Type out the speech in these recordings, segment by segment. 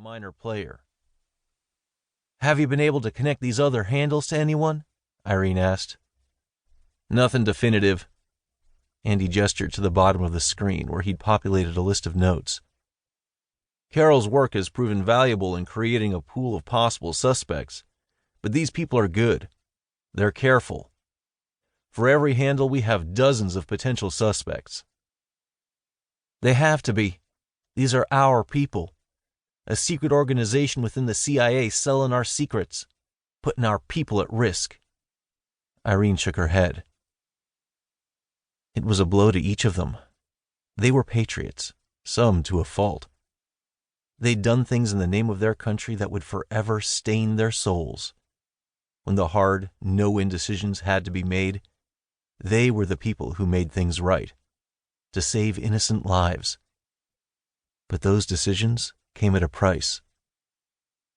minor player. "Have you been able to connect these other handles to anyone?" Irene asked. "Nothing definitive." Andy gestured to the bottom of the screen where he'd populated a list of notes. "Carol's work has proven valuable in creating a pool of possible suspects, but these people are good. They're careful. For every handle, we have dozens of potential suspects." "They have to be. These are our people. A secret organization within the CIA selling our secrets, putting our people at risk." Irene shook her head. It was a blow to each of them. They were patriots, some to a fault. They'd done things in the name of their country that would forever stain their souls. When the hard, no-win decisions had to be made, they were the people who made things right, to save innocent lives. But those decisions came at a price.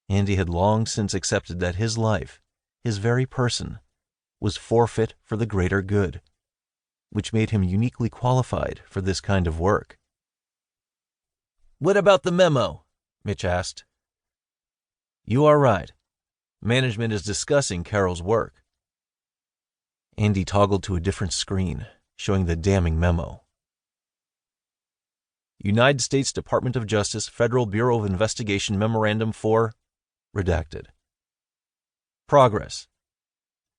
Andy had long since accepted that his life, his very person, was forfeit for the greater good, which made him uniquely qualified for this kind of work. "What about the memo?" Mitch asked. "You are right. Management is discussing Carol's work." Andy toggled to a different screen, showing the damning memo. United States Department of Justice Federal Bureau of Investigation Memorandum for redacted. Progress.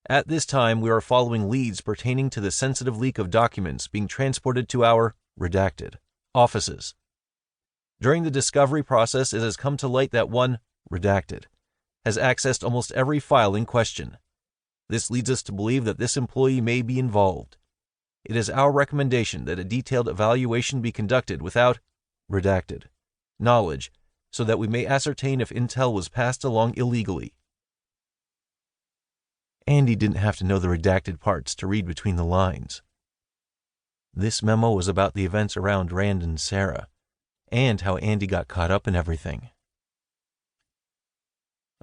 At this time, we are following leads pertaining to the sensitive leak of documents being transported to our redacted offices. During the discovery process, it has come to light that one redacted has accessed almost every file in question. This leads us to believe that this employee may be involved. It is our recommendation that a detailed evaluation be conducted without redacted knowledge so that we may ascertain if intel was passed along illegally. Andy didn't have to know the redacted parts to read between the lines. This memo was about the events around Rand and Sarah, and how Andy got caught up in everything.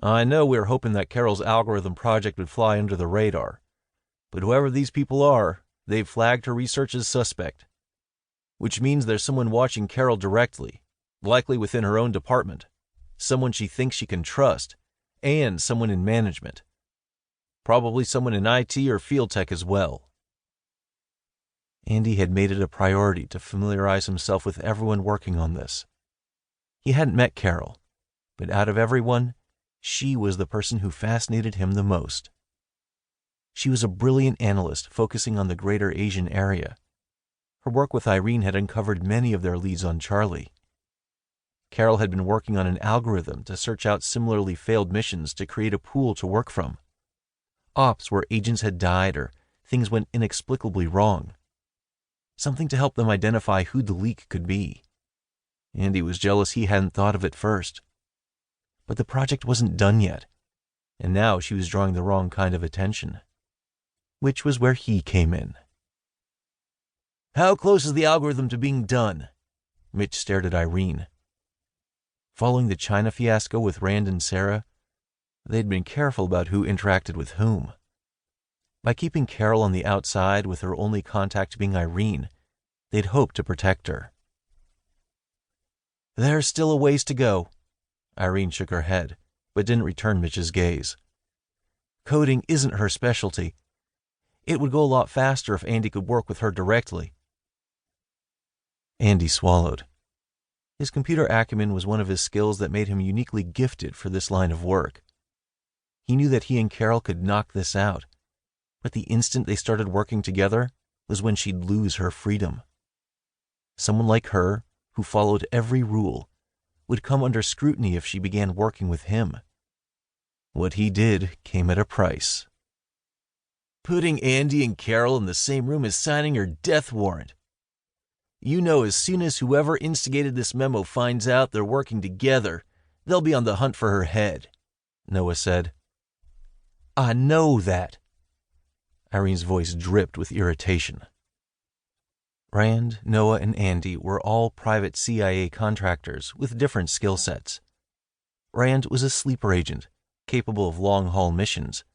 "I know we were hoping that Carol's algorithm project would fly under the radar, but whoever these people are, they've flagged her research as suspect, which means there's someone watching Carol directly, likely within her own department, someone she thinks she can trust, and someone in management. Probably someone in IT or field tech as well." Andy had made it a priority to familiarize himself with everyone working on this. He hadn't met Carol, but out of everyone, she was the person who fascinated him the most. She was a brilliant analyst focusing on the greater Asian area. Her work with Irene had uncovered many of their leads on Charlie. Carol had been working on an algorithm to search out similarly failed missions to create a pool to work from. Ops where agents had died or things went inexplicably wrong. Something to help them identify who the leak could be. Andy was jealous he hadn't thought of it first. But the project wasn't done yet, and now she was drawing the wrong kind of attention, which was where he came in. "How close is the algorithm to being done?" Mitch stared at Irene. Following the China fiasco with Rand and Sarah, they'd been careful about who interacted with whom. By keeping Carol on the outside with her only contact being Irene, they'd hoped to protect her. "There's still a ways to go." Irene shook her head, but didn't return Mitch's gaze. "Coding isn't her specialty. It would go a lot faster if Andy could work with her directly." Andy swallowed. His computer acumen was one of his skills that made him uniquely gifted for this line of work. He knew that he and Carol could knock this out, but the instant they started working together was when she'd lose her freedom. Someone like her, who followed every rule, would come under scrutiny if she began working with him. What he did came at a price. "Putting Andy and Carol in the same room is signing her death warrant. You know, as soon as whoever instigated this memo finds out they're working together, they'll be on the hunt for her head," Noah said. "I know that." Irene's voice dripped with irritation. Rand, Noah, and Andy were all private CIA contractors with different skill sets. Rand was a sleeper agent, capable of long-haul missions,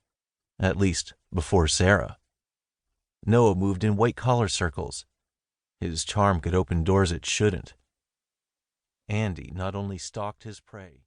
at least before Sarah. Noah moved in white-collar circles. His charm could open doors it shouldn't. Andy not only stalked his prey,